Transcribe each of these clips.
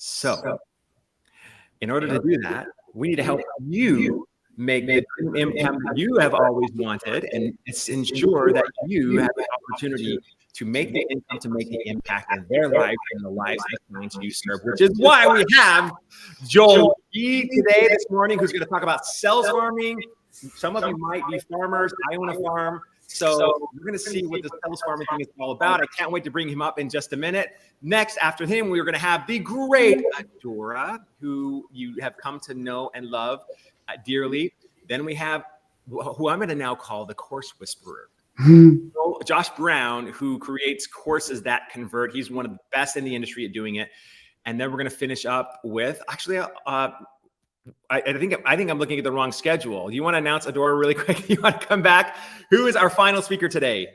So in order to do that, we need to help you make the income that you have always wanted, and it's ensure that you have the opportunity to make the income, to make the impact in their life and the lives of the clients you serve, which is why we have Joel E today, this morning, who's going to talk about sales farming. Some of you might be farmers. I own a farm. So we're going to see what the sales farming thing is all about. I can't wait to bring him up in just a minute. Next, after him, we're going to have the great Adora, who you have come to know and love dearly. Then we have who I'm going to now call the course whisperer. Josh Brown, who creates courses that convert. He's one of the best in the industry at doing it. And then we're going to finish up with, actually, I think I'm looking at the wrong schedule. You want to announce, Adora, really quick? You want to come back? Who is our final speaker today?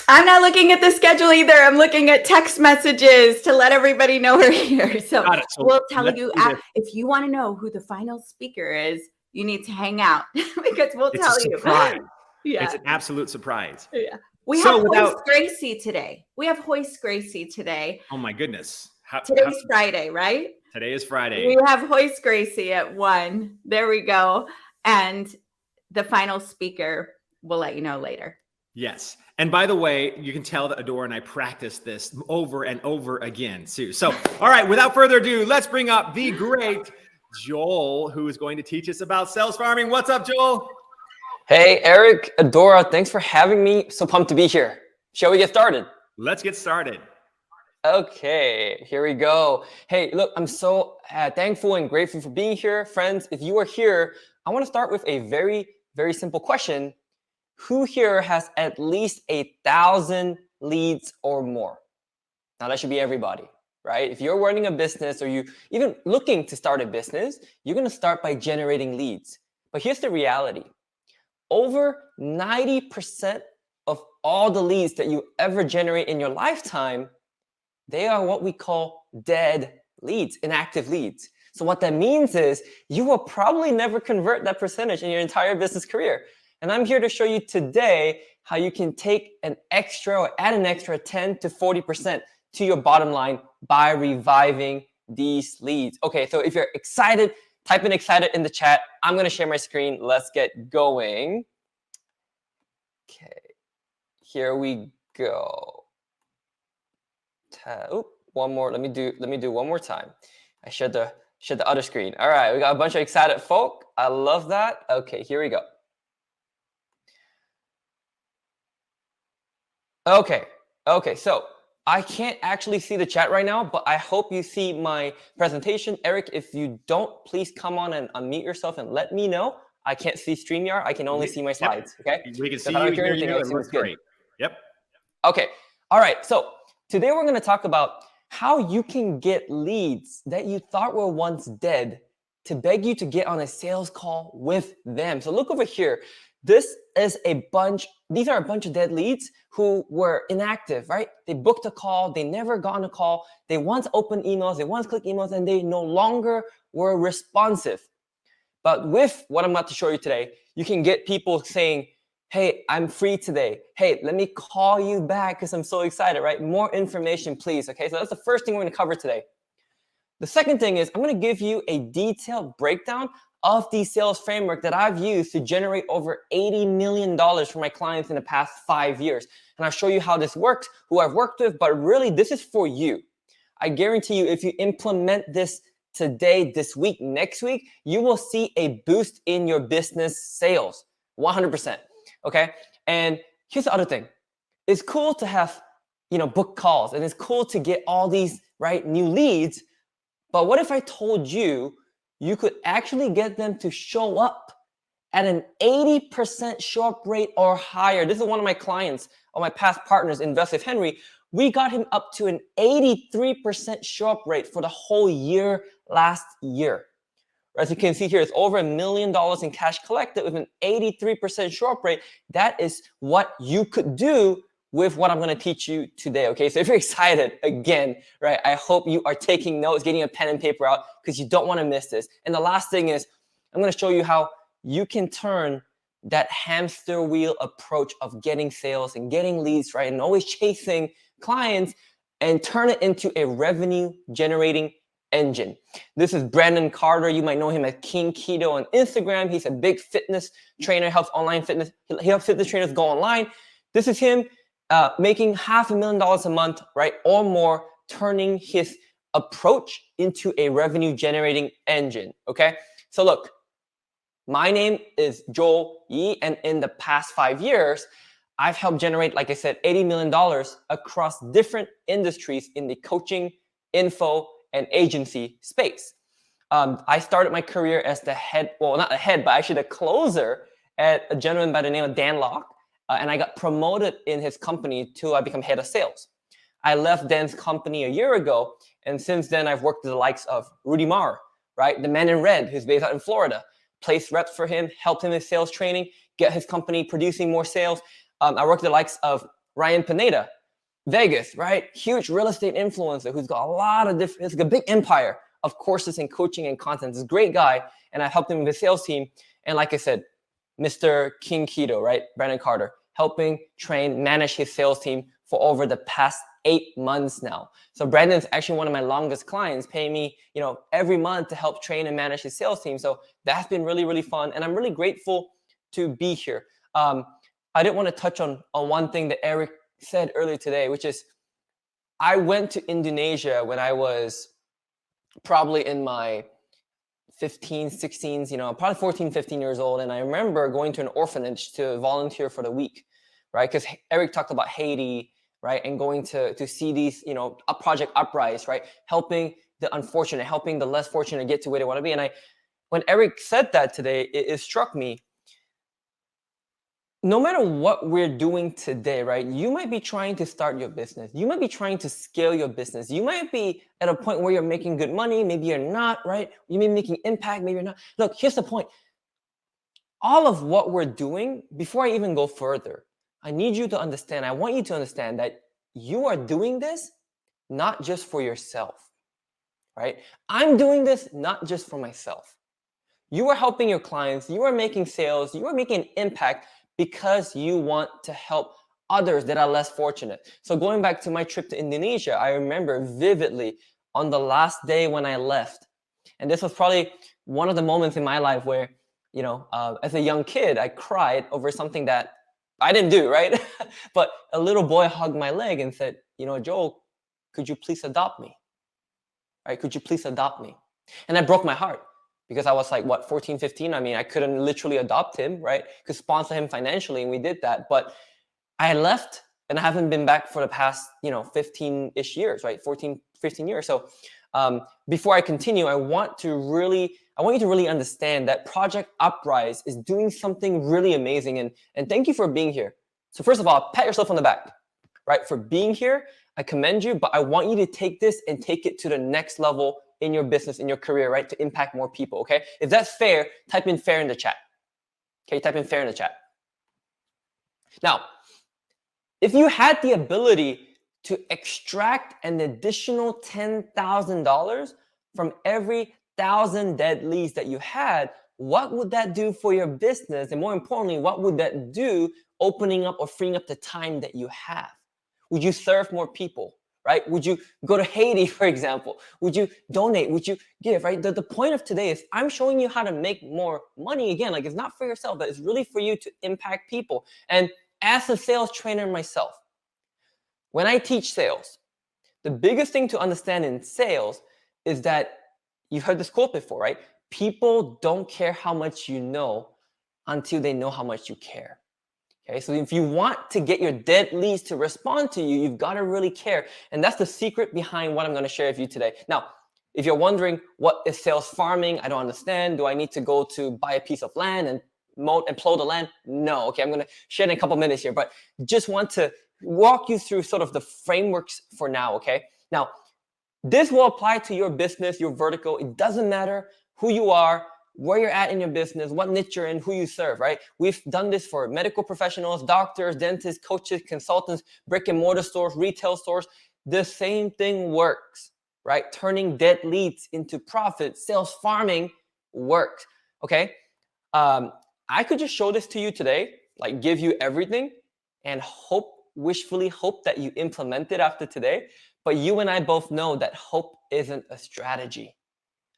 I'm not looking at the schedule either. I'm looking at text messages to let everybody know we're here. So we'll tell you if you want to know who the final speaker is, you need to hang out because we'll tell you. Surprise. Yeah. It's an absolute surprise. Yeah. We have Hoist Gracie today. Oh my goodness. Today's Friday, right? Today is Friday. We have Hoist Gracie at 1. There we go. And the final speaker, we'll let you know later. Yes. And by the way, you can tell that Adora and I practiced this over and over again too. So, all right, without further ado, let's bring up the great Joel, who is going to teach us about sales farming. What's up, Joel? Hey, Eric, Adora, thanks for having me. So pumped to be here. Shall we get started? Let's get started. Okay, here we go. Hey, look, I'm so thankful and grateful for being here. Friends, if you are here, I want to start with a very, very simple question. Who here has at least 1,000 leads or more? Now, that should be everybody, right? If you're running a business or you even looking to start a business, you're going to start by generating leads. But here's the reality. Over 90% of all the leads that you ever generate in your lifetime, they are what we call dead leads, inactive leads. So what that means is you will probably never convert that percentage in your entire business career. And I'm here to show you today how you can take an extra or add an extra 10 to 40% to your bottom line by reviving these leads. Okay, so if you're excited, type in excited in the chat. I'm going to share my screen. Let's get going. Okay, here we go. One more. Let me do one more time. I shared the other screen. All right, we got a bunch of excited folk. I love that. Okay, here we go. Okay, so I can't actually see the chat right now, but I hope you see my presentation. Eric, if you don't, please come on and unmute yourself and let me know. I can't see StreamYard. I can only see my slides, okay? We can see you, hear you, it looks great. Yep. Okay, all right, so today we're going to talk about how you can get leads that you thought were once dead to beg you to get on a sales call with them. So look over here. These are a bunch of dead leads who were inactive, right? They booked a call, they never got on a call, they once opened emails, they once clicked emails, and they no longer were responsive. But with what I'm about to show you today, you can get people saying, hey, I'm free today. Hey, let me call you back because I'm so excited, right? More information, please. Okay, so that's the first thing we're going to cover today. The second thing is I'm going to give you a detailed breakdown of the sales framework that I've used to generate over $80 million for my clients in the past 5 years. And I'll show you how this works, who I've worked with, but really this is for you. I guarantee you if you implement this today, this week, next week, you will see a boost in your business sales, 100%. Okay. And here's the other thing. It's cool to have, book calls, and it's cool to get all these, right, new leads. But what if I told you you could actually get them to show up at an 80% show up rate or higher? This is one of my clients or my past partners, Invest with Henry. We got him up to an 83% show up rate for the whole year last year. As you can see here, it's over $1 million in cash collected with an 83% show up rate. That is what you could do with what I'm going to teach you today. Okay, so if you're excited, again, right, I hope you are taking notes, getting a pen and paper out because you don't want to miss this. And the last thing is I'm going to show you how you can turn that hamster wheel approach of getting sales and getting leads, right, and always chasing clients and turn it into a revenue generating engine. This is Brandon Carter. You might know him as King Keto on Instagram. He's a big fitness trainer, helps online fitness. He helps fitness trainers go online. This is him making $500,000 a month, right, or more, turning his approach into a revenue generating engine. Okay, so look, my name is Joel Yee, and in the past 5 years, I've helped generate, like I said, $80 million across different industries in the coaching, info, and agency space. I started my career as the head, well, not the head, but actually the closer at a gentleman by the name of Dan Locke, and I got promoted in his company to become head of sales. I left Dan's company a year ago, and since then I've worked with the likes of Rudy Marr, right, the man in red, who's based out in Florida. Placed reps for him, helped him with sales training, get his company producing more sales. I worked with the likes of Ryan Pineda, Vegas, right? Huge real estate influencer who's got a lot of different, it's like a big empire of courses and coaching and content. He's a great guy, and I helped him with the sales team. And like I said, Mr. King Keto, right? Brandon Carter, helping train, manage his sales team for over the past 8 months now. So Brandon's actually one of my longest clients, paying me, every month to help train and manage his sales team. So that's been really, really fun. And I'm really grateful to be here. I did want to touch on one thing that Eric said earlier today, which is I went to Indonesia when I was probably in my 16s, probably 14, 15 years old. And I remember going to an orphanage to volunteer for the week, right? Because Eric talked about Haiti, right? And going to see these, a Project Uprise, right? Helping the unfortunate, helping the less fortunate get to where they want to be. And when Eric said that today, it struck me. No matter what we're doing today, right? You might be trying to start your business. You might be trying to scale your business. You might be at a point where you're making good money. Maybe you're not, right? You may be making impact. Maybe you're not. Look, here's the point. All of what we're doing, before I even go further, I need you to understand, I want you to understand that you are doing this not just for yourself, right? I'm doing this not just for myself. You are helping your clients, you are making sales, you are making an impact because you want to help others that are less fortunate. So going back to my trip to Indonesia, I remember vividly on the last day when I left, and this was probably one of the moments in my life where, as a young kid, I cried over something that I didn't do, right? But a little boy hugged my leg and said, Joel, could you please adopt me? Right? Could you please adopt me? And that broke my heart because I was like, 14, 15? I mean, I couldn't literally adopt him, right? Could sponsor him financially, and we did that. But I left and I haven't been back for the past, 15-ish years, right? 14, 15 years. So before I continue, I want you to really understand that Project Uprise is doing something really amazing. And thank you for being here. So first of all, pat yourself on the back, right? For being here, I commend you, but I want you to take this and take it to the next level in your business, in your career, right? To impact more people, okay? If that's fair, type in fair in the chat. Okay, type in fair in the chat. Now, if you had the ability to extract an additional $10,000 from every 1,000 dead leads that you had, what would that do for your business? And more importantly, what would that do opening up or freeing up the time that you have? Would you serve more people, right? Would you go to Haiti, for example? Would you donate? Would you give, right? The point of today is I'm showing you how to make more money. Again, like it's not for yourself, but it's really for you to impact people. And as a sales trainer myself, when I teach sales, the biggest thing to understand in sales is that you've heard this quote before, right? People don't care how much you know until they know how much you care. Okay, so if you want to get your dead leads to respond to you, you've got to really care. And that's the secret behind what I'm going to share with you today. Now, if you're wondering what is sales farming, I don't understand. Do I need to go to buy a piece of land and mow and plow the land? No. Okay, I'm going to share in a couple minutes here, but just want to walk you through sort of the frameworks for now, okay? Now, this will apply to your business, your vertical. It doesn't matter who you are, where you're at in your business, what niche you're in, who you serve, right? We've done this for medical professionals, doctors, dentists, coaches, consultants, brick and mortar stores, retail stores. The same thing works, right? Turning dead leads into profit, sales farming works, okay? I could just show this to you today, like give you everything and wishfully hope that you implement it after today. But you and I both know that hope isn't a strategy,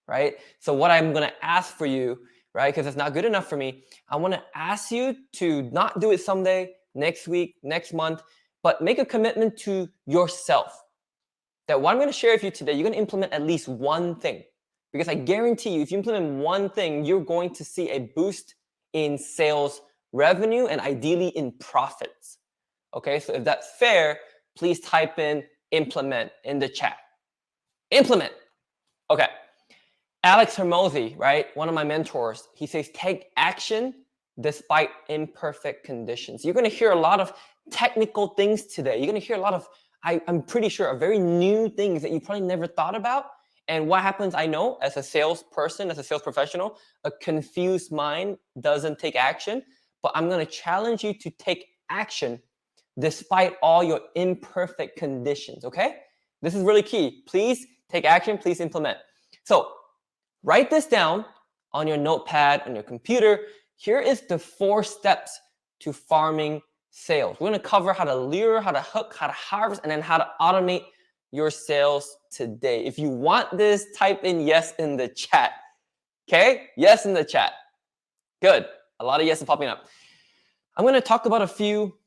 right? So what I'm going to ask for you, right, because it's not good enough for me, I want to ask you to not do it someday, next week, next month, but make a commitment to yourself that what I'm going to share with you today, you're going to implement at least one thing. Because I guarantee you, if you implement one thing, you're going to see a boost in sales revenue and ideally in profits. Okay, so if that's fair, please type in implement in the chat. Implement. Okay. Alex Hermosi, right? One of my mentors, he says, take action despite imperfect conditions. You're going to hear a lot of technical things today. You're going to hear a lot of, I'm pretty sure, very new things that you probably never thought about. And what happens, I know, as a salesperson, as a sales professional, a confused mind doesn't take action. But I'm going to challenge you to take action despite all your imperfect conditions, okay? This is really key. Please take action. Please implement. So write this down on your notepad, on your computer. Here is the 4 steps to farming sales. We're going to cover how to lure, how to hook, how to harvest, and then how to automate your sales today. If you want this, type in yes in the chat. Okay? Yes in the chat. Good. A lot of yeses popping up. I'm going to talk about a few,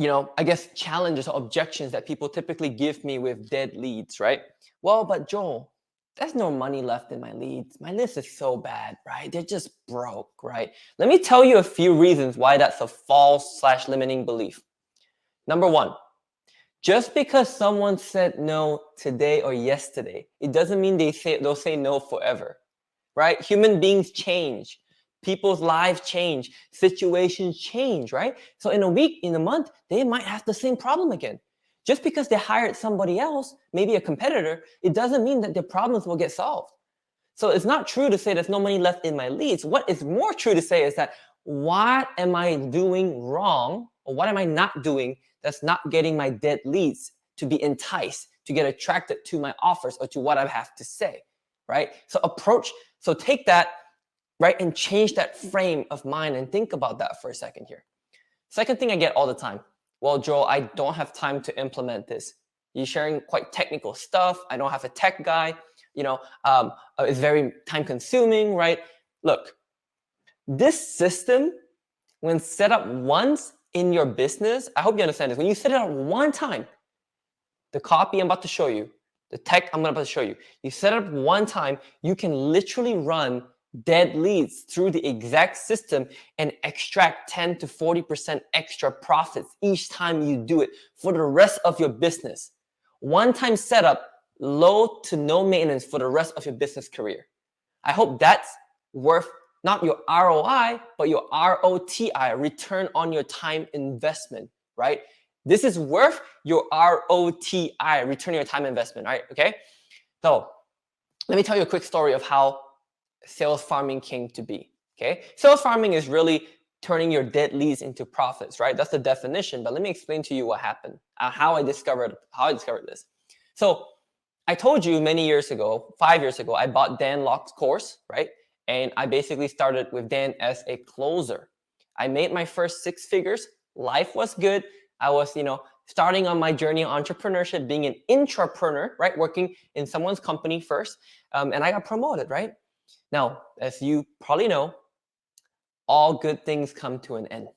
I guess, challenges or objections that people typically give me with dead leads, right? Well, but Joel, there's no money left in my leads. My list is so bad, right? They're just broke, right? Let me tell you a few reasons why that's a false/limiting belief. Number 1, just because someone said no today or yesterday, it doesn't mean they'll say no forever, right? Human beings change. People's lives change. Situations change, right? So in a week, in a month, they might have the same problem again. Just because they hired somebody else, maybe a competitor, it doesn't mean that their problems will get solved. So it's not true to say there's no money left in my leads. What is more true to say is that what am I doing wrong, or what am I not doing that's not getting my dead leads to be enticed, to get attracted to my offers or to what I have to say, right? So take that, right, and change that frame of mind and think about that for a second here. Second thing I get all the time, well, Joel, I don't have time to implement this. You're sharing quite technical stuff. I don't have a tech guy. It's very time consuming, right? Look, this system, when set up once in your business, I hope you understand this. When you set it up one time, the copy I'm about to show you, the tech I'm about to show you, you set it up one time, you can literally run dead leads through the exact system and extract 10 to 40% extra profits each time you do it for the rest of your business. One-time setup, low to no maintenance for the rest of your business career. I hope that's worth not your ROI, but your ROTI, return on your time investment, right? This is worth your ROTI, return on your time investment, right? Okay. So let me tell you a quick story of how sales farming came to be. Okay. Sales farming is really turning your dead leads into profits, right? That's the definition. But let me explain to you what happened, how I discovered this. So I told you many years ago, 5 years ago, I bought Dan Locke's course, right? And I basically started with Dan as a closer. I made my first 6 figures. Life was good. I was, starting on my journey of entrepreneurship, being an intrapreneur, right? Working in someone's company first. And I got promoted, right? Now, as you probably know, all good things come to an end,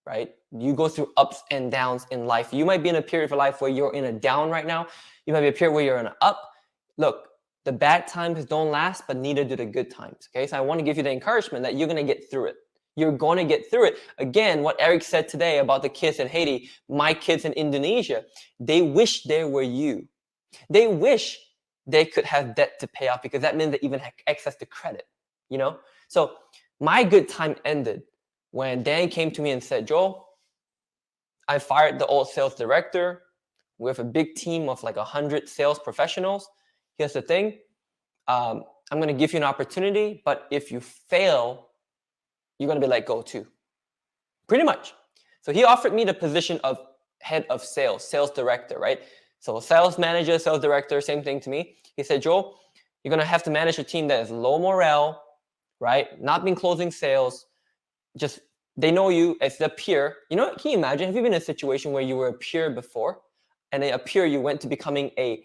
right? You go through ups and downs in life. You might be in a period of your life where you're in a down right now. You might be a period where you're in an up. Look, the bad times don't last, but neither do the good times, okay? So I want to give you the encouragement that you're going to get through it. You're going to get through it. Again, what Eric said today about the kids in Haiti, my kids in Indonesia, they wish they were you. They wish they could have debt to pay off because that means they even have access to credit, So my good time ended when Dan came to me and said, Joel, I fired the old sales director. We have a big team of like 100 sales professionals. Here's the thing. I'm going to give you an opportunity, but if you fail, you're going to be let go too. Pretty much. So he offered me the position of head of sales director, right? So sales manager, sales director, same thing to me. He said, Joel, you're going to have to manage a team that is low morale, right? Not been closing sales. Just, they know you as the peer. Can you imagine? Have you been in a situation where you were a peer before? and then a peer, you went to becoming a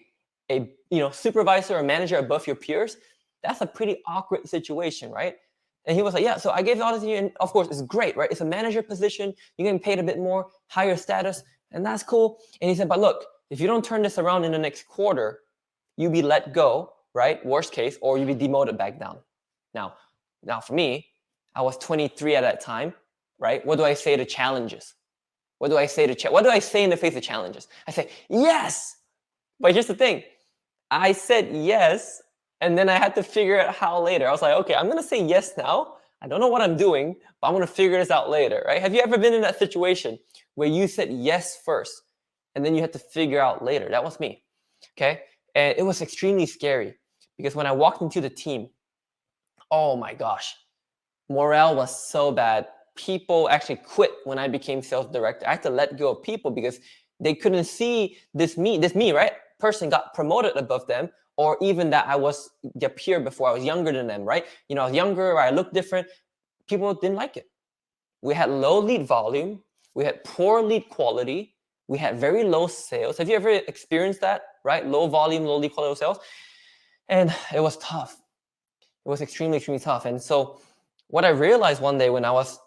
supervisor or manager above your peers, that's a pretty awkward situation, right? And he was like, yeah, so I gave all this to you, and of course, it's great, right? It's a manager position. You're getting paid a bit more, higher status, and that's cool. And he said, but look, if you don't turn this around in the next quarter, you'll be let go, right? Worst case, or you'll be demoted back down. Now for me, I was 23 at that time, right? What do I say to challenges? What do I say in the face of challenges? I say, yes. But here's the thing. I said yes, and then I had to figure out how later. I was like, okay, I'm going to say yes now. I don't know what I'm doing, but I'm going to figure this out later, right? Have you ever been in that situation where you said yes first, and then you had to figure out later? That was me, okay? And it was extremely scary because when I walked into the team, oh my gosh, morale was so bad. People actually quit when I became sales director. I had to let go of people because they couldn't see this me, right? Person got promoted above them, or even that I was their peer before. I was younger than them, right? I was younger, or I looked different. People didn't like it. We had low lead volume. We had poor lead quality. We had very low sales. Have you ever experienced that, right? Low volume, low lead quality sales. And it was tough. It was extremely, extremely tough. And so what I realized one day when I was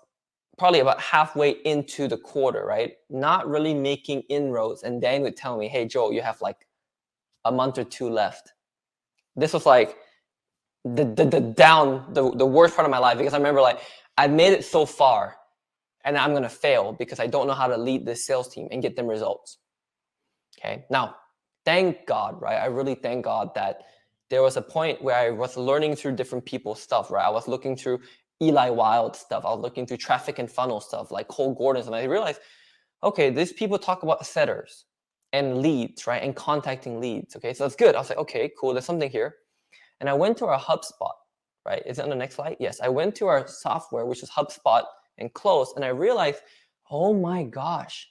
probably about halfway into the quarter, right? Not really making inroads. And Dan would tell me, hey, Joe, you have like a month or two left. This was like the worst part of my life, because I remember like I made it so far and I'm going to fail because I don't know how to lead this sales team and get them results. Okay. Now, thank God, right? I really thank God that there was a point where I was learning through different people's stuff, right? I was looking through Eli Wild stuff. I was looking through traffic and funnel stuff like Cole Gordon's, and I realized, okay, these people talk about setters and leads, right? And contacting leads. Okay, so that's good. I was like, okay, cool. There's something here. And I went to our HubSpot, right? Is it on the next slide? Yes. I went to our software, which is HubSpot, and closed, and I realized, oh my gosh,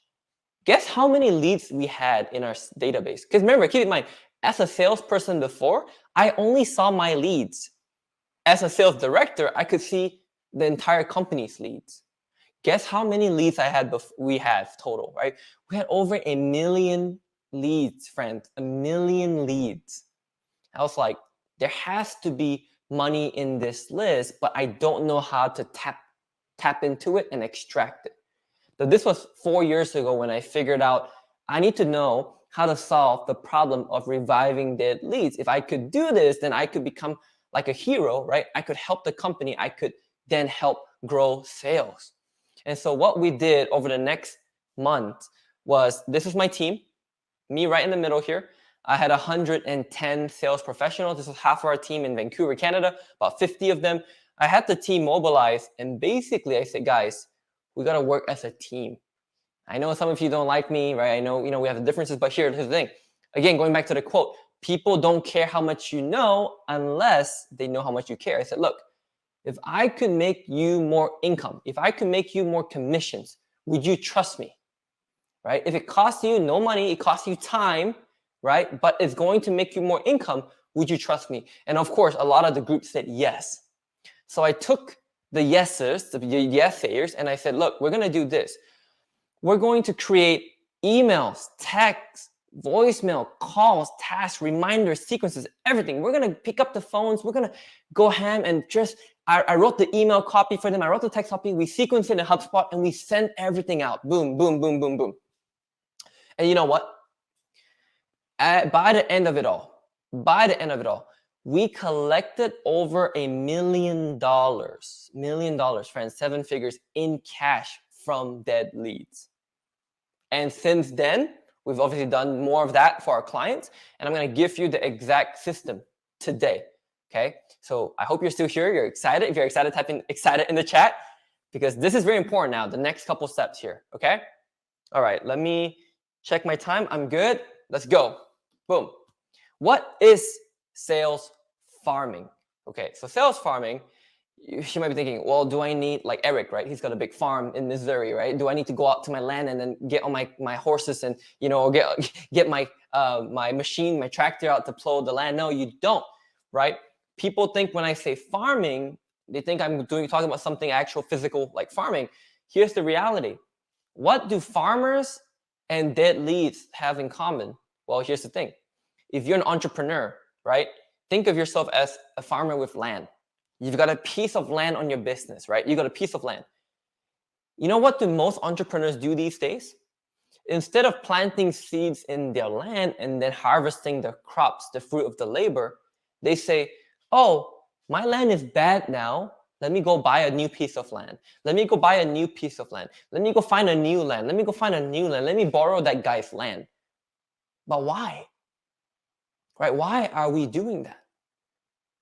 guess how many leads we had in our database? Because remember, keep in mind, as a salesperson before, I only saw my leads. As a sales director, I could see the entire company's leads. Guess how many leads we have total, right? We had over 1 million leads, friends, 1 million leads. I was like, there has to be money in this list, but I don't know how to tap into it and extract it. So this was 4 years ago when I figured out I need to know how to solve the problem of reviving dead leads. If I could do this, then I could become like a hero, right? I could help the company. I could then help grow sales. And so what we did over the next month was, this is my team, me right in the middle here. I had 110 sales professionals. This was half of our team in Vancouver, Canada, about 50 of them. I had the team mobilized, and basically I said, guys, we got to work as a team. I know some of you don't like me, right? I know, we have the differences, but here's the thing. Again, going back to the quote, people don't care how much you know unless they know how much you care. I said, look, if I could make you more income, if I could make you more commissions, would you trust me, right? If it costs you no money, it costs you time, right? But it's going to make you more income, would you trust me? And of course, a lot of the group said yes. So I took the yeses, the yes-sayers, and I said, look, we're going to do this. We're going to create emails, texts, voicemail, calls, tasks, reminders, sequences, everything. We're going to pick up the phones. We're going to go ham and just, I wrote the email copy for them. I wrote the text copy. We sequenced it in HubSpot and we sent everything out. Boom, boom, boom, boom, boom. And you know what? By the end of it all, we collected over $1 million, friends, 7 figures in cash from dead leads. And since then, we've obviously done more of that for our clients. And I'm going to give you the exact system today. Okay. So I hope you're still here. You're excited. If you're excited, type in excited in the chat, because this is very important now. The next couple steps here. Okay. All right. Let me check my time. I'm good. Let's go. Boom. What is sales farming? Okay. So sales farming, you might be thinking, well, do I need, like Eric, right? He's got a big farm in Missouri, right? Do I need to go out to my land and then get on my horses and, or get my my machine, my tractor out to plow the land? No, you don't, right? People think when I say farming, they think I'm talking about something actual physical like farming. Here's the reality. What do farmers and dead leads have in common? Well, here's the thing. If you're an entrepreneur, right? Think of yourself as a farmer with land. You've got a piece of land on your business, right? You got a piece of land. You know what do most entrepreneurs do these days? Instead of planting seeds in their land and then harvesting the crops, the fruit of the labor, they say, oh, my land is bad now. Let me go buy a new piece of land. Let me go buy a new piece of land. Let me go find a new land. Let me go find a new land. Let me borrow that guy's land. But why? Right? Why are we doing that?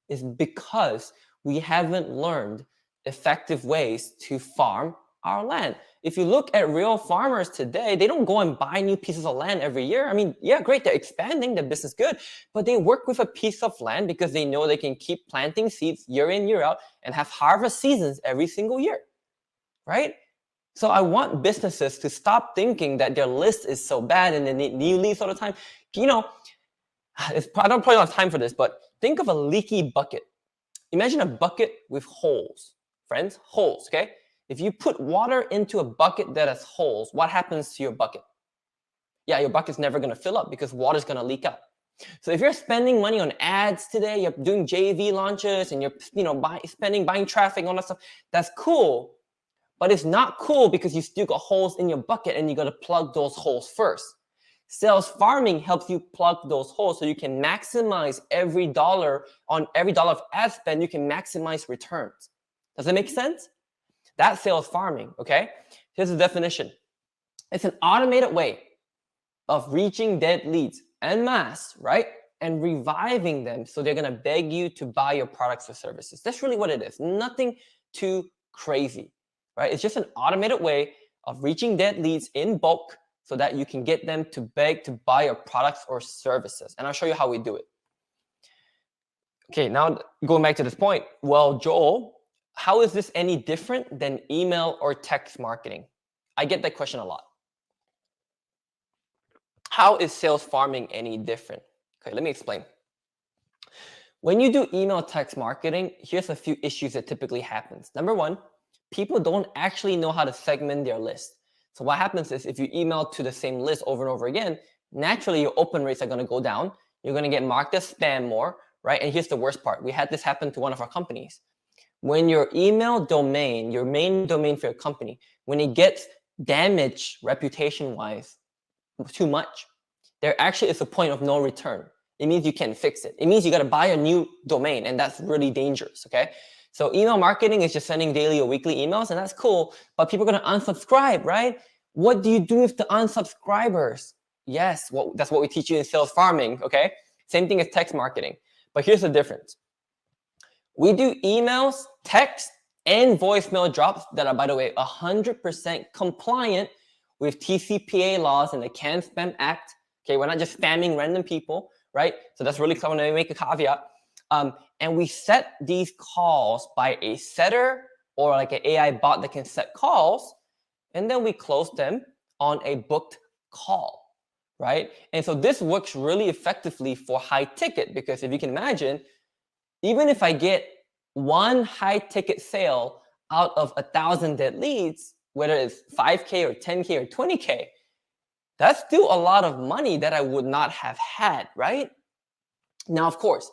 It's because we haven't learned effective ways to farm our land. If you look at real farmers today, they don't go and buy new pieces of land every year. I mean, yeah, great, they're expanding, their business good, but they work with a piece of land because they know they can keep planting seeds year in, year out and have harvest seasons every single year, right? So I want businesses to stop thinking that their list is so bad and they need new leads all the time. You know, I probably don't have time for this, but think of a leaky bucket. Imagine a bucket with holes, friends, holes, okay? If you put water into a bucket that has holes, what happens to your bucket? Yeah, your bucket's never going to fill up because water's going to leak out. So if you're spending money on ads today, you're doing JV launches and you're buying traffic, all that stuff, that's cool. But it's not cool because you still got holes in your bucket and you got to plug those holes first. Sales farming helps you plug those holes so you can maximize every dollar of ad spend, you can maximize returns. Does that make sense? That's sales farming, okay? Here's the definition. It's an automated way of reaching dead leads en masse, right? And reviving them so they're gonna beg you to buy your products or services. That's really what it is. Nothing too crazy, right? It's just an automated way of reaching dead leads in bulk so that you can get them to beg to buy your products or services. And I'll show you how we do it. Okay, now going back to this point. Well, Joel, how is this any different than email or text marketing? I get that question a lot. How is sales farming any different? Okay, let me explain. When you do email text marketing, here's a few issues that typically happens. Number one, people don't actually know how to segment their list. So what happens is if you email to the same list over and over again, naturally your open rates are going to go down. You're going to get marked as spam more, right? And here's the worst part. We had this happen to one of our companies. When your email domain, your main domain for your company, when it gets damaged reputation-wise too much, there actually is a point of no return. It means you can't fix it. It means you got to buy a new domain, and that's really dangerous, okay? So email marketing is just sending daily or weekly emails, and that's cool, but people are going to unsubscribe, right? What do you do with the unsubscribers? Yes, that's what we teach you in sales farming, okay? Same thing as text marketing, but here's the difference. We do emails, text, and voicemail drops that are, by the way, 100% compliant with TCPA laws and the Can Spam Act. Okay, we're not just spamming random people, right? So that's really common. Let me make a caveat. And we set these calls by a setter or like an AI bot that can set calls, and then we close them on a booked call, right? And so this works really effectively for high ticket because if you can imagine, even if I get one high ticket sale out of 1,000 dead leads, whether it's 5K or 10K or 20K, that's still a lot of money that I would not have had, right? Now, of course,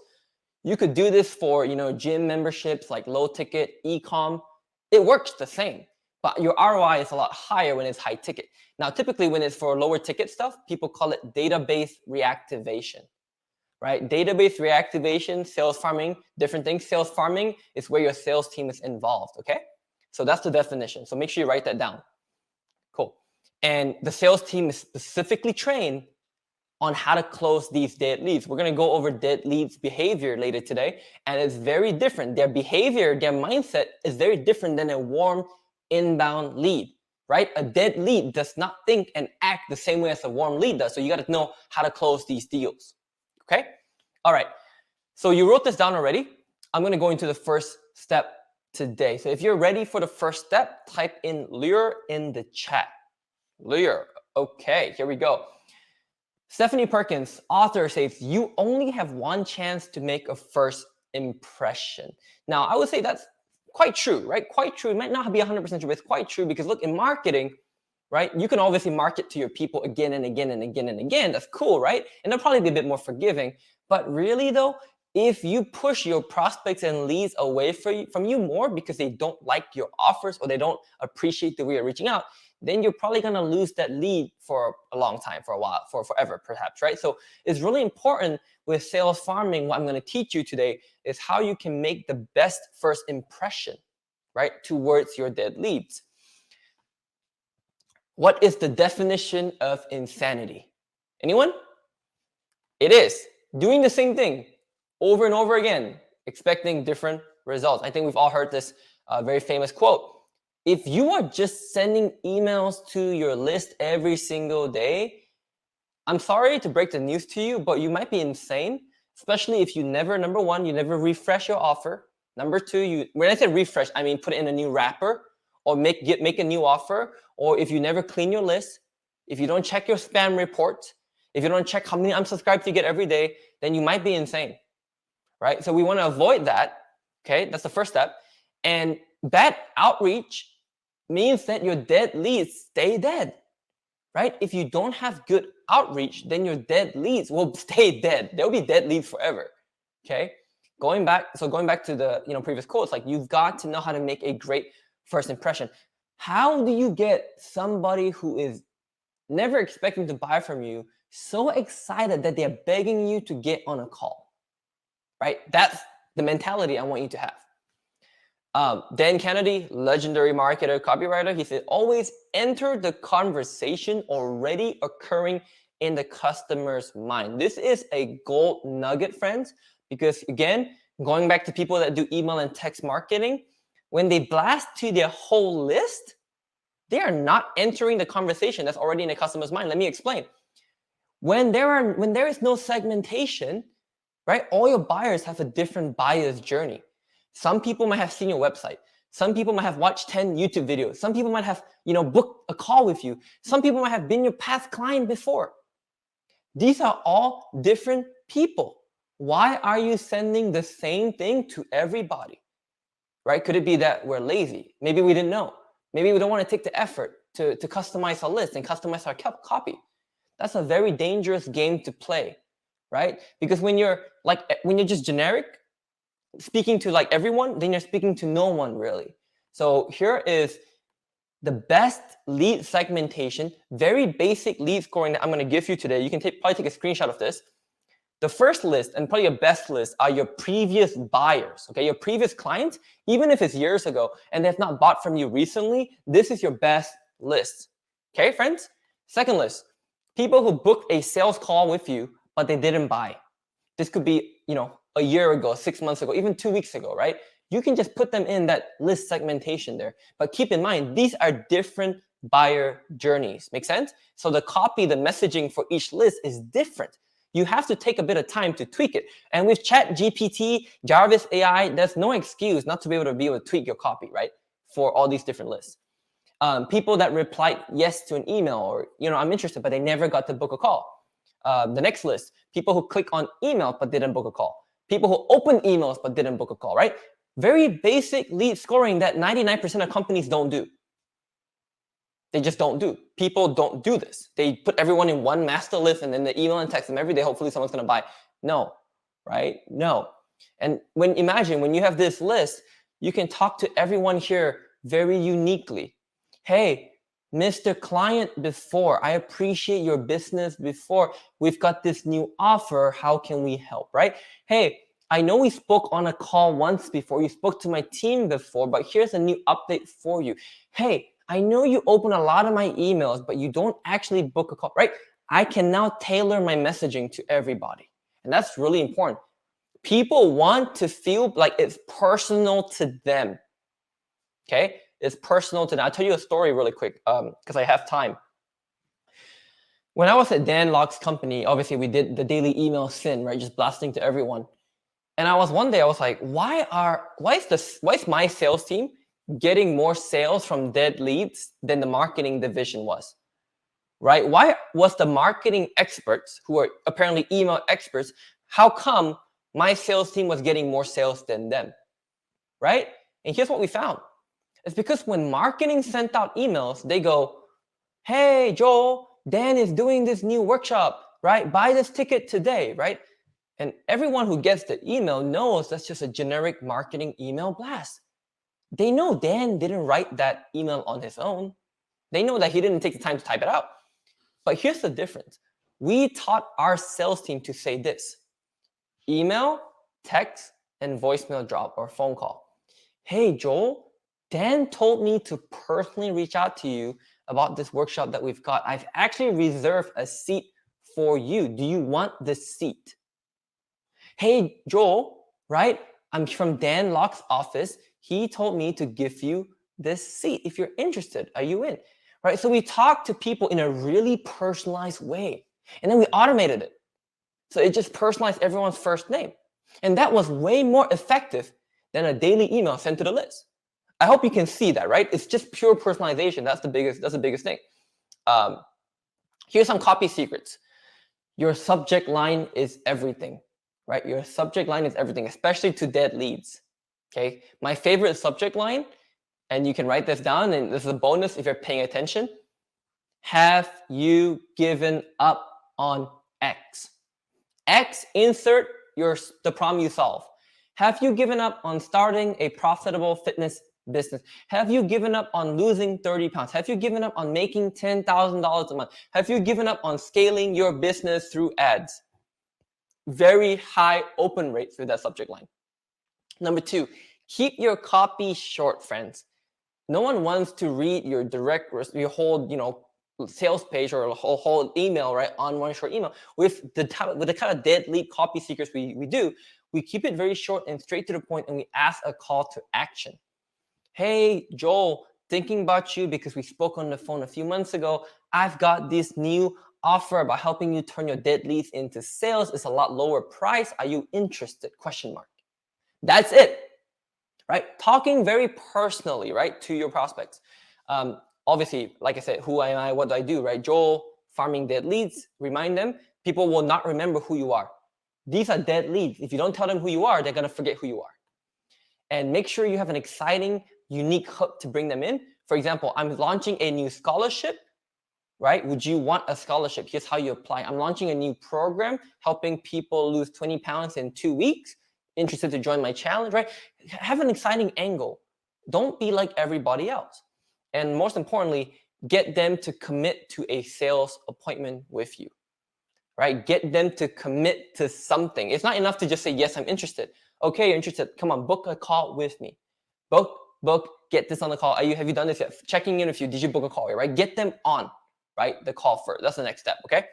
you could do this for, gym memberships like low ticket, e-com. It works the same, but your ROI is a lot higher when it's high ticket. Now, typically when it's for lower ticket stuff, people call it database reactivation, right? Database reactivation, sales farming, different things. Sales farming is where your sales team is involved, okay? So that's the definition. So make sure you write that down. Cool. And the sales team is specifically trained on how to close these dead leads. We're going to go over dead leads behavior later today, and it's very different. Their behavior, their mindset is very different than a warm inbound lead, right? A dead lead does not think and act the same way as a warm lead does. So you got to know how to close these deals. Okay? All right. So you wrote this down already. I'm going to go into the first step today. So if you're ready for the first step, type in lure in the chat. Lure. Okay, here we go. Stephanie Perkins, author, says, you only have one chance to make a first impression. Now, I would say that's quite true, right? Quite true. It might not be 100% true, but it's quite true because look, in marketing, right? You can obviously market to your people again and again and again and again. That's cool, right? And they'll probably be a bit more forgiving. But really though, if you push your prospects and leads away from you more because they don't like your offers or they don't appreciate the way you're reaching out, then you're probably going to lose that lead for a long time, for a while, for forever perhaps, right? So it's really important with sales farming. What I'm going to teach you today is how you can make the best first impression, right, towards your dead leads. What is the definition of insanity? Anyone? It is doing the same thing over and over again, expecting different results. I think we've all heard this very famous quote. If you are just sending emails to your list every single day, I'm sorry to break the news to you, but you might be insane, especially if you never, number one, you never refresh your offer. Number two, when I say refresh, I mean put it in a new wrapper or make a new offer, or if you never clean your list, if you don't check your spam report, if you don't check how many unsubscribes you get every day, then you might be insane, right? So we want to avoid that, okay? That's the first step. And bad outreach means that your dead leads stay dead, right? If you don't have good outreach, then your dead leads will stay dead. They'll be dead leads forever, okay? Going back to the previous quotes, like you've got to know how to make a great first impression. How do you get somebody who is never expecting to buy from you so excited that they're begging you to get on a call, right? That's the mentality I want you to have. Dan Kennedy, legendary marketer, copywriter, he said, always enter the conversation already occurring in the customer's mind. This is a gold nugget, friends, because again, going back to people that do email and text marketing, when they blast to their whole list, they are not entering the conversation that's already in the customer's mind. Let me explain. When there is no segmentation, right, all your buyers have a different buyer's journey. Some people might have seen your website. Some people might have watched 10 YouTube videos. Some people might have, booked a call with you. Some people might have been your past client before. These are all different people. Why are you sending the same thing to everybody? Right? Could it be that we're lazy? Maybe we didn't know. Maybe we don't want to take the effort to customize our list and customize our copy. That's a very dangerous game to play, right? Because when you're just generic, speaking to like everyone, then you're speaking to no one really. So here is the best lead segmentation, very basic lead scoring that I'm going to give you today. You can probably take a screenshot of this. The first list and probably your best list are your previous buyers, okay? Your previous clients, even if it's years ago and they have not bought from you recently, this is your best list, okay, friends? Second list, people who booked a sales call with you, but they didn't buy. This could be, a year ago, 6 months ago, even 2 weeks ago, right? You can just put them in that list segmentation there. But keep in mind, these are different buyer journeys. Make sense? So the copy, the messaging for each list is different. You have to take a bit of time to tweak it. And with ChatGPT, Jarvis AI, there's no excuse not to be able to tweak your copy, right? For all these different lists. People that replied yes to an email or, I'm interested, but they never got to book a call. The next list, people who click on email but didn't book a call. People who open emails but didn't book a call, right? Very basic lead scoring that 99% of companies don't do. They just don't do. People don't do this. They put everyone in one master list and then they email and text them every day. Hopefully someone's going to buy. No, right? No. And imagine when you have this list, you can talk to everyone here very uniquely. Hey, Mr. Client before, I appreciate your business before. We've got this new offer. How can we help, right? Hey, I know we spoke on a call once before. You spoke to my team before, but here's a new update for you. Hey, I know you open a lot of my emails, but you don't actually book a call, right? I can now tailor my messaging to everybody. And that's really important. People want to feel like it's personal to them, okay? It's personal to them. I'll tell you a story really quick because I have time. When I was at Dan Locke's company, obviously we did the daily email sin, right? Just blasting to everyone. And one day I was like, why is my sales team getting more sales from dead leads than the marketing division was, right? Why was the marketing experts, who are apparently email experts, how come my sales team was getting more sales than them, right? And here's what we found. It's because when marketing sent out emails, they go, Hey, Joel, Dan is doing this new workshop, right? Buy this ticket today, right? And everyone who gets the email knows that's just a generic marketing email blast. They know Dan didn't write that email on his own. They know that he didn't take the time to type it out. But here's the difference. We taught our sales team to say this: email, text, and voicemail drop or phone call. Hey, Joel, Dan told me to personally reach out to you about this workshop that we've got. I've actually reserved a seat for you. Do you want this seat? Hey, Joel, right? I'm from Dan Locke's office. He told me to give you this seat. If you're interested, are you in? Right? So we talk to people in a really personalized way. And then we automated it. So it just personalized everyone's first name. And that was way more effective than a daily email sent to the list. I hope you can see that, right? It's just pure personalization. That's the biggest thing. Here's some copy secrets. Your subject line is everything, right? Your subject line is everything, especially to dead leads. Okay. My favorite subject line, and you can write this down, and this is a bonus if you're paying attention. Have you given up on X? X, insert the problem you solve. Have you given up on starting a profitable fitness business? Have you given up on losing 30 pounds? Have you given up on making $10,000 a month? Have you given up on scaling your business through ads? Very high open rates with that subject line. Number 2, keep your copy short, friends. No one wants to read your whole, sales page or a whole email, right, on one short email. With the kind of dead lead copy secrets we do, we keep it very short and straight to the point, and we ask a call to action. Hey, Joel, thinking about you because we spoke on the phone a few months ago. I've got this new offer about helping you turn your dead leads into sales. It's a lot lower price. Are you interested? ? That's it, right? Talking very personally, right, to your prospects. Obviously, like I said, who am I? What do I do, right? Joel, farming dead leads. Remind them. People will not remember who you are. These are dead leads. If you don't tell them who you are, they're going to forget who you are. And make sure you have an exciting, unique hook to bring them in. For example, I'm launching a new scholarship, right? Would you want a scholarship? Here's how you apply. I'm launching a new program, helping people lose 20 pounds in 2 weeks. Interested to join my challenge, right? Have an exciting angle. Don't be like everybody else. And most importantly, get them to commit to a sales appointment with you, right? Get them to commit to something. It's not enough to just say, yes, I'm interested. Okay, you're interested. Come on, book a call with me. Book, get this on the call. Have you done this yet? Checking in with you. Did you book a call, right? Get them on, right? The call first. That's the next step, okay?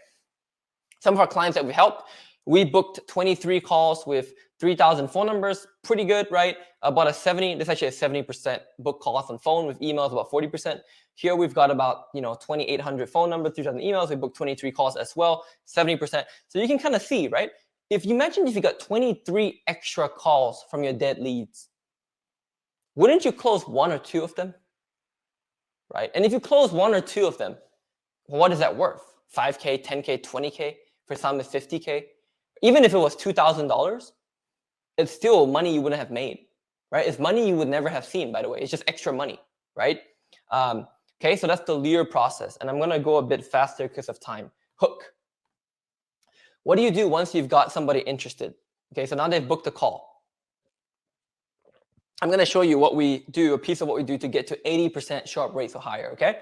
Some of our clients that we helped, we booked 23 calls with 3,000 phone numbers. Pretty good, right? About this is actually a 70% book calls on phone, with emails about 40%. Here we've got about 2,800 phone numbers, 3,000 emails. We booked 23 calls as well, 70%. So you can kind of see, right? If you got 23 extra calls from your dead leads, wouldn't you close 1 or 2 of them? Right? And if you close 1 or 2 of them, what is that worth? $5K, $10K, $20K? For some, it's $50K. Even if it was $2,000, it's still money you wouldn't have made, right? It's money you would never have seen, by the way. It's just extra money, right? Okay, so that's the lure process. And I'm going to go a bit faster because of time. Hook. What do you do once you've got somebody interested? Okay, so now they've booked a call. I'm going to show you what we do, a piece of what we do to get to 80% show up rates or higher, okay?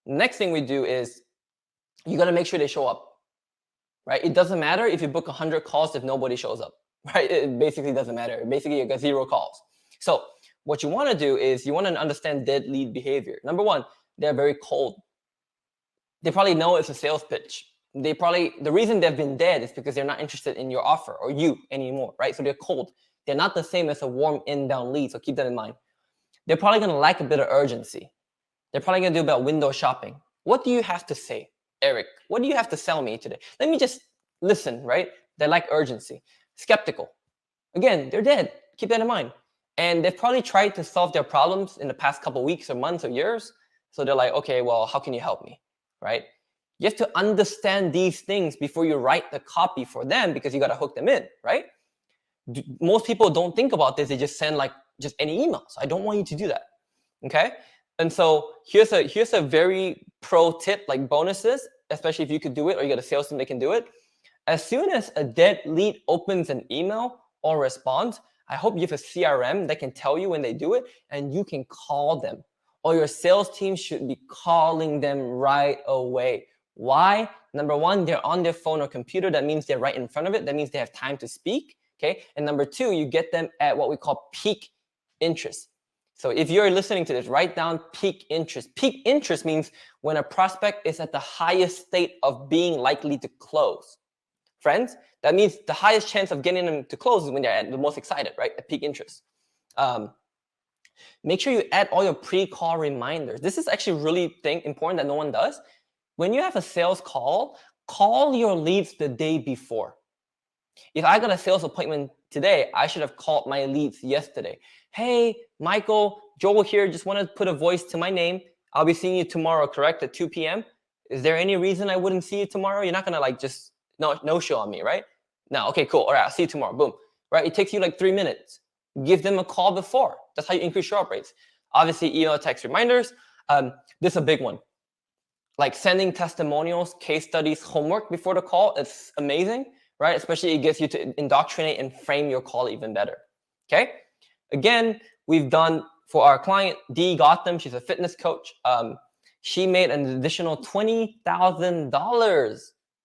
Next thing we do is you got to make sure they show up, right? It doesn't matter if you book 100 calls if nobody shows up, right? It basically doesn't matter. Basically, you got 0 calls. So what you want to do is you want to understand dead lead behavior. Number 1, they're very cold. They probably know it's a sales pitch. The reason they've been dead is because they're not interested in your offer or you anymore, right? So they're cold. They're not the same as a warm inbound lead, so keep that in mind. They're probably going to lack a bit of urgency. They're probably going to do about window shopping. What do you have to say, Eric? What do you have to sell me today? Let me just listen, right? They like urgency. Skeptical. Again, they're dead. Keep that in mind. And they've probably tried to solve their problems in the past couple of weeks or months or years. So they're like, okay, well, how can you help me, right? You have to understand these things before you write the copy for them, because you got to hook them in, right? Most people don't think about this. They just send just any emails. I don't want you to do that, okay? And so here's a very pro tip, like bonuses, especially if you could do it or you got a sales team that can do it. As soon as a dead lead opens an email or responds, I hope you have a CRM that can tell you when they do it and you can call them. Or your sales team should be calling them right away. Why? Number one, they're on their phone or computer. That means they're right in front of it. That means they have time to speak. Okay. And number two, you get them at what we call peak interest. So if you're listening to this, write down peak interest. Peak interest means when a prospect is at the highest state of being likely to close. Friends, that means the highest chance of getting them to close is when they're at the most excited, right? At peak interest. Make sure you add all your pre-call reminders. This is actually really important that no one does. When you have a sales call, call your leads the day before. If I got a sales appointment today, I should have called my leads yesterday. Hey, Michael, Joel here. Just want to put a voice to my name. I'll be seeing you tomorrow, correct? At 2 p.m. Is there any reason I wouldn't see you tomorrow? You're not going to like just no show on me, right? No, okay, cool. All right, I'll see you tomorrow. Boom. Right? It takes you like 3 minutes. Give them a call before. That's how you increase show up rates. Obviously, email, text reminders. This is a big one. Like sending testimonials, case studies, homework before the call. It's amazing, right? Especially it gets you to indoctrinate and frame your call even better. Okay. Again, we've done for our client, Dee Gotham. She's a fitness coach. She made an additional $20,000.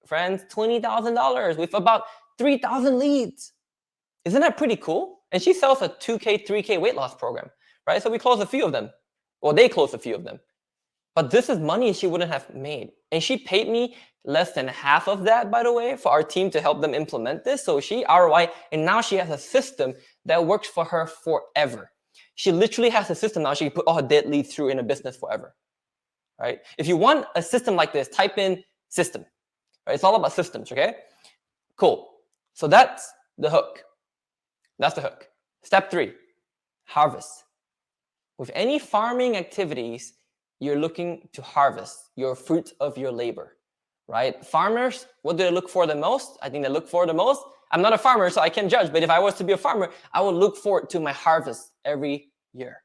Friends, $20,000 with about 3,000 leads. Isn't that pretty cool? And she sells a 2K, 3K weight loss program, right? So we closed a few of them. Well, they closed a few of them. But this is money she wouldn't have made. And she paid me less than half of that, by the way, for our team to help them implement this. So she ROI, and now she has a system that works for her forever. She literally has a system now she can put all her dead leads through in a business forever, right? If you want a system like this, type in system, right? It's all about systems, okay? Cool. So that's the hook. That's the hook. Step 3, harvest. With any farming activities, you're looking to harvest your fruit of your labor, right? Farmers, what do they look for the most? I think they look for the most. I'm not a farmer, so I can't judge. But if I was to be a farmer, I would look forward to my harvest every year.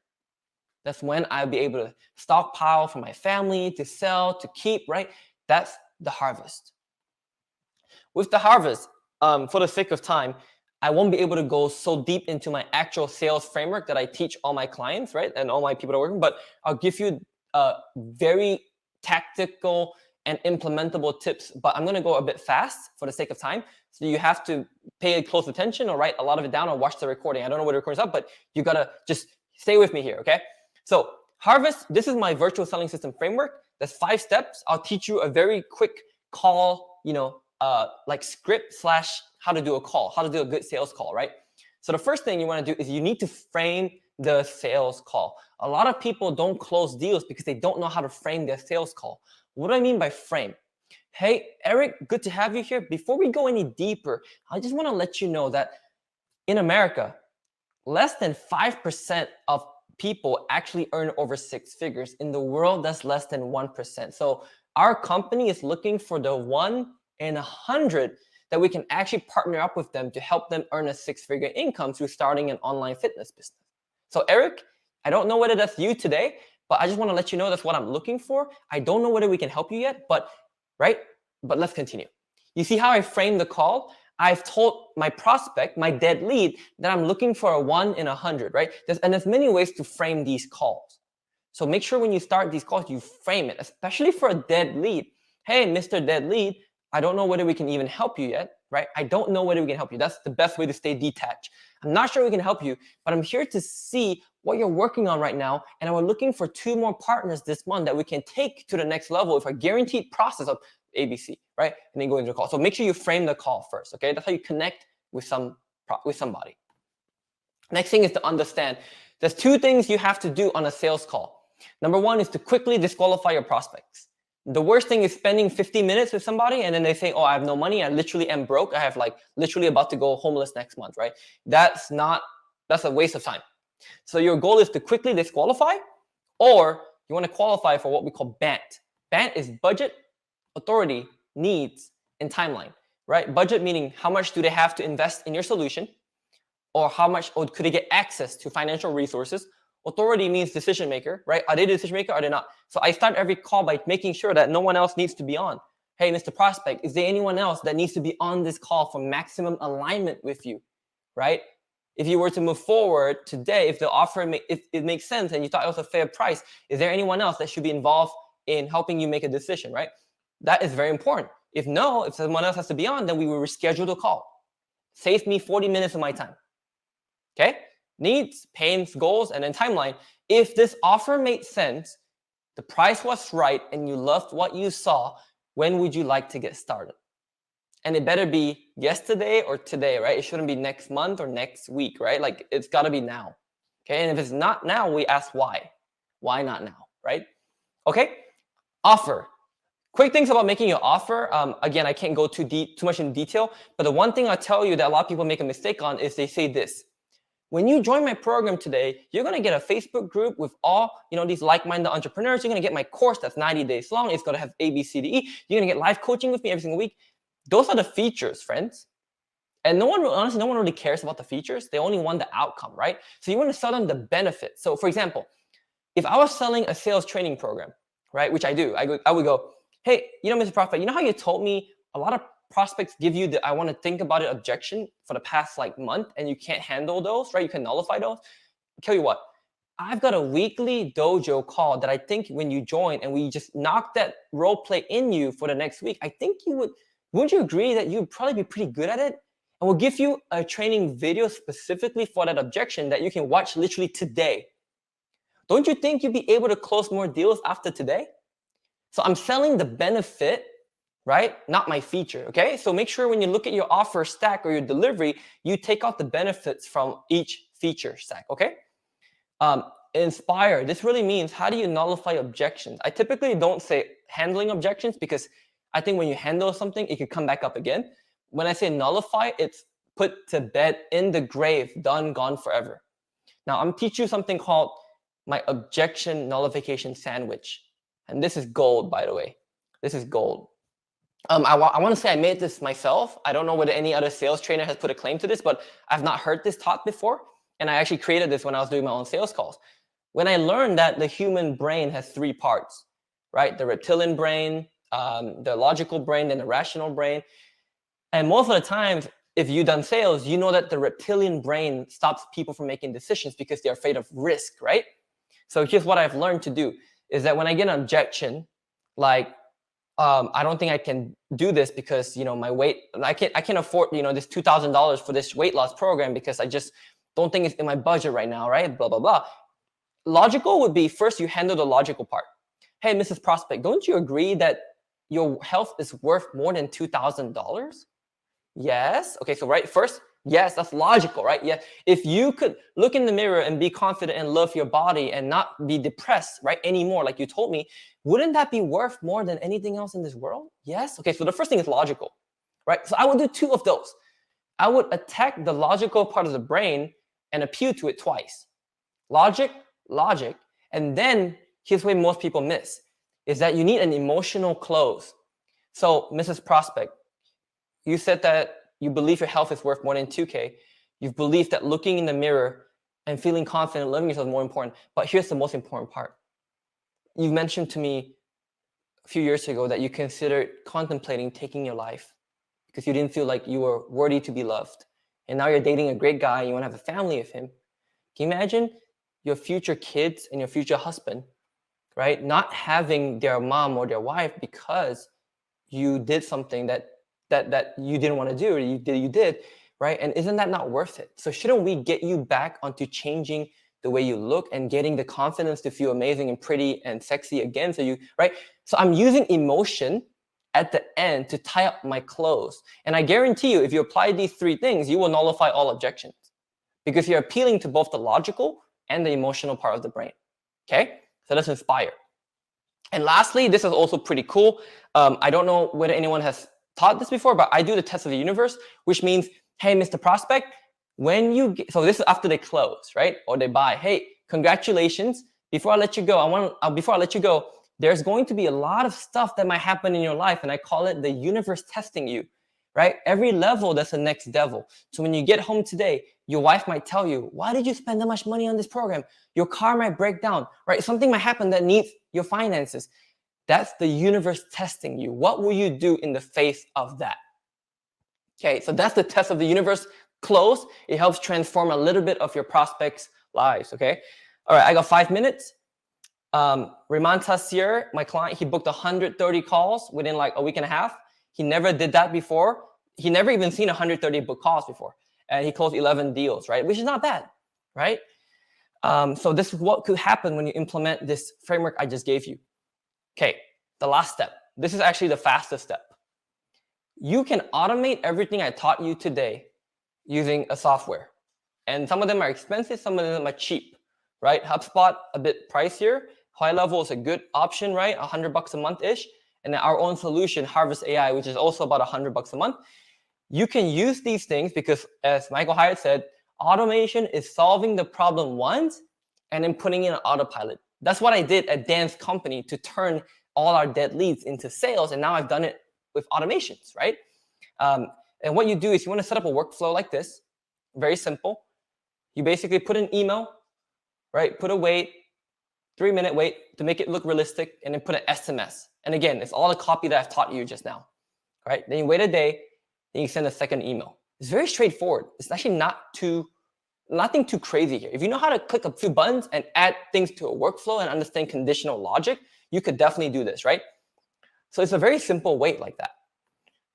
That's when I'll be able to stockpile for my family, to sell, to keep, right? That's the harvest. With the harvest, for the sake of time, I won't be able to go so deep into my actual sales framework that I teach all my clients, right? And all my people that are working, but I'll give you very tactical and implementable tips, but I'm going to go a bit fast for the sake of time. So you have to pay close attention or write a lot of it down or watch the recording. I don't know where the recording's up, but you got to just stay with me here, okay? So harvest, this is my virtual selling system framework. There's 5 steps. I'll teach you a very quick call, like script / how to do a call, how to do a good sales call, right? So the first thing you want to do is you need to frame the sales call. A lot of people don't close deals because they don't know how to frame their sales call. What do I mean by frame? Hey, Eric, good to have you here. Before we go any deeper, I just want to let you know that in America, less than 5% of people actually earn over 6 figures. In the world, that's less than 1%. So our company is looking for the 1 in 100 that we can actually partner up with them to help them earn a 6-figure income through starting an online fitness business. So Eric, I don't know whether that's you today, but I just want to let you know that's what I'm looking for. I don't know whether we can help you yet, but let's continue. You see how I framed the call? I've told my prospect, my dead lead, that I'm looking for a 1 in 100, right? There's many ways to frame these calls. So make sure when you start these calls, you frame it, especially for a dead lead. Hey, Mr. Dead Lead, I don't know whether we can even help you yet, right? I don't know whether we can help you. That's the best way to stay detached. I'm not sure we can help you, but I'm here to see what you're working on right now. And we're looking for 2 more partners this month that we can take to the next level with a guaranteed process of ABC, right? And then go into the call. So make sure you frame the call first, okay? That's how you connect with somebody. Next thing is to understand. There's 2 things you have to do on a sales call. Number 1 is to quickly disqualify your prospects. The worst thing is spending 50 minutes with somebody and then they say, oh, I have no money. I literally am broke. I have literally about to go homeless next month, right? That's a waste of time. So your goal is to quickly disqualify, or you want to qualify for what we call BANT. BANT is budget, authority, needs, and timeline, right? Budget meaning how much do they have to invest in your solution, or how much could they get access to financial resources, Authority means decision maker, right? Are they the decision maker? Are they not? So I start every call by making sure that no one else needs to be on. Hey, Mr. Prospect, is there anyone else that needs to be on this call for maximum alignment with you, right? If you were to move forward today, if the offer, if it makes sense and you thought it was a fair price, is there anyone else that should be involved in helping you make a decision, right? That is very important. If no, if someone else has to be on, then we will reschedule the call. Save me 40 minutes of my time. Okay? Needs, pains, goals, and then timeline. If this offer made sense, the price was right, and you loved what you saw, when would you like to get started? And it better be yesterday or today, right? It shouldn't be next month or next week, right? Like it's got to be now. Okay? And if it's not now, we ask why. Why not now, right? Okay? Offer. Quick things about making your offer. Again, I can't go too much in detail, but the one thing I'll tell you that a lot of people make a mistake on is they say this. When you join my program today, you're going to get a Facebook group with all, these like-minded entrepreneurs. You're going to get my course that's 90 days long. It's going to have A, B, C, D, E. You're going to get live coaching with me every single week. Those are the features, friends. And honestly, no one really cares about the features. They only want the outcome, right? So you want to sell them the benefits. So for example, if I was selling a sales training program, right, which I do, I would go, hey, Mr. Prospect, you know how you told me a lot of prospects give you the I want to think about it objection for the past month, and you can't handle those, right? You can nullify those. I'll tell you what, I've got a weekly dojo call that I think when you join and we just knock that role play in you for the next week, I think wouldn't you agree that you'd probably be pretty good at it? And we'll give you a training video specifically for that objection that you can watch literally today. Don't you think you'd be able to close more deals after today? So I'm selling the benefit, right? Not my feature, okay? So make sure when you look at your offer stack or your delivery, you take out the benefits from each feature stack, okay? Inspire. This really means how do you nullify objections? I typically don't say handling objections because I think when you handle something, it can come back up again. When I say nullify, it's put to bed, in the grave, done, gone forever. Now, I'm teaching you something called my objection nullification sandwich. And this is gold, by the way. This is gold. I want to say I made this myself. I don't know whether any other sales trainer has put a claim to this, but I've not heard this taught before. And I actually created this when I was doing my own sales calls. When I learned that the human brain has 3 parts, right? The reptilian brain, the logical brain, and the rational brain. And most of the times, if you've done sales, you know that the reptilian brain stops people from making decisions because they're afraid of risk, right? So here's what I've learned to do is that when I get an objection, I don't think I can do this because, my weight, I can't afford, this $2,000 for this weight loss program because I just don't think it's in my budget right now, right? Blah, blah, blah. Logical would be first you handle the logical part. Hey, Mrs. Prospect, don't you agree that your health is worth more than $2,000? Yes. Okay, so first, yes, that's logical, right? Yeah. If you could look in the mirror and be confident and love your body and not be depressed, right, anymore, like you told me, wouldn't that be worth more than anything else in this world? Yes. Okay, so the first thing is logical, right? So I would do 2 of those. I would attack the logical part of the brain and appeal to it twice. Logic, and then here's where most people miss, is that you need an emotional close. So, Mrs. Prospect, you said that you believe your health is worth more than $2,000. You believe that looking in the mirror and feeling confident, loving yourself is more important. But here's the most important part. You mentioned to me a few years ago that you considered contemplating taking your life because you didn't feel like you were worthy to be loved. And now you're dating a great guy. You want to have a family with him. Can you imagine your future kids and your future husband, right, not having their mom or their wife because you did something that you didn't want to do, or you did, right? And isn't that not worth it? So shouldn't we get you back onto changing the way you look and getting the confidence to feel amazing and pretty and sexy again? Right? So I'm using emotion at the end to tie up my clothes. And I guarantee you, if you apply these 3 things, you will nullify all objections because you're appealing to both the logical and the emotional part of the brain. Okay? So let's inspire. And lastly, this is also pretty cool. I don't know whether anyone has taught this before, but I do the test of the universe, which means, hey, Mr. Prospect, so this is after they close, right? Or they buy. Hey, congratulations. Before I let you go, there's going to be a lot of stuff that might happen in your life, and I call it the universe testing you, right? Every level, that's the next devil. So when you get home today, Your wife might tell you, why did you spend that much money on this program? Your car might break down, right? Something might happen that needs your finances. That's the universe testing you. What will you do in the face of that? Okay, so that's the test of the universe. Close. It helps transform a little bit of your prospects' lives, okay? All right, I got 5 minutes. Raymond Tassier, my client, he booked 130 calls within like a week and a half. He never did that before. He never even seen 130 book calls before. And he closed 11 deals, right? Which is not bad, right? So this is what could happen when you implement this framework I just gave you. Okay, the last step. This is actually the fastest step. You can automate everything I taught you today using a software. And some of them are expensive, some of them are cheap, right? HubSpot, a bit pricier. High Level is a good option, right? $100 a month-ish. And then our own solution, Harvest AI, which is also about $100 a month. You can use these things because, as Michael Hyatt said, automation is solving the problem once and then putting in an autopilot. That's what I did at Dan's company to turn all our dead leads into sales. And now I've done it with automations, right? And what you do is you want to set up a workflow like this. Very simple. You basically put an email, right? Put a wait, 3-minute wait to make it look realistic, and then put an SMS. And again, it's all the copy that I've taught you just now, right? Then you wait a day, then you send a second email. It's very straightforward. It's actually nothing too crazy here. If you know how to click a few buttons and add things to a workflow and understand conditional logic, you could definitely do this, right? So it's a very simple wait like that.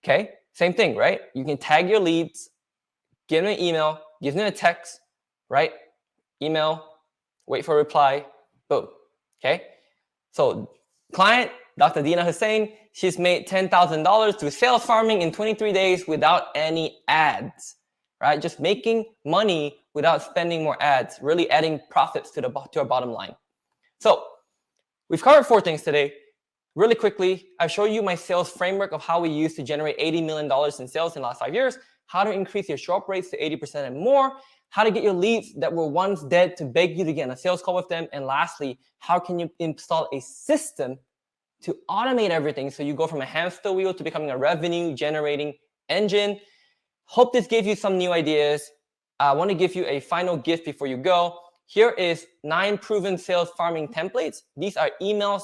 Okay, same thing, right? You can tag your leads, give them an email, give them a text, right? Email, wait for a reply, boom. Okay, so client, Dr. Dina Hussein, she's made $10,000 through sales farming in 23 days without any ads, right? Just making money without spending more ads, really adding profits to our bottom line. So we've covered 4 things today. Really quickly, I show you my sales framework of how we used to generate $80 million in sales in the last 5 years, how to increase your show-up rates to 80% and more, how to get your leads that were once dead to beg you to get on a sales call with them, and lastly, how can you install a system to automate everything so you go from a hamster wheel to becoming a revenue-generating engine. Hope this gave you some new ideas. I want to give you a final gift before you go. Here is 9 proven sales farming templates. These are emails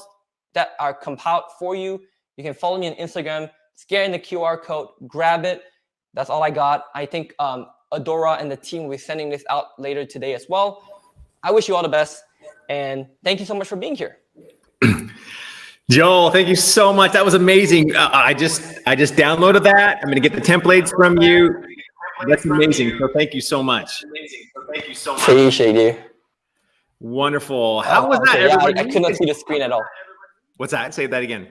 that are compiled for you. You can follow me on Instagram, scan the QR code, grab it. That's all I got. I think Adora and the team will be sending this out later today as well. I wish you all the best, and thank you so much for being here. Joel, thank you so much. That was amazing. I just downloaded that. I'm going to get the templates from you. That's amazing. So thank you so much. Appreciate you. Wonderful. How was that, yeah, everybody? I could not see the screen at all. What's that? Say that again.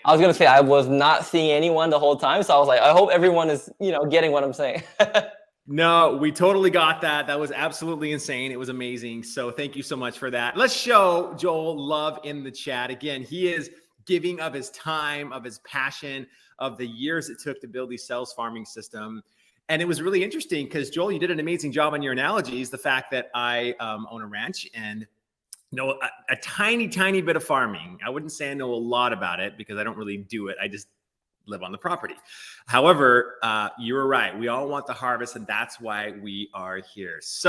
I was going to say I was not seeing anyone the whole time. So I was like, I hope everyone is, getting what I'm saying. No, we totally got that. That was absolutely insane. It was amazing. So thank you so much for that. Let's show Joel love in the chat. Again, he is giving of his time, of his passion, of the years it took to build the sales farming system. And it was really interesting because, Joel, you did an amazing job on your analogies. The fact that I own a ranch and know a tiny, tiny bit of farming. I wouldn't say I know a lot about it because I don't really do it. I just live on the property. However, you were right. We all want the harvest, and that's why we are here. So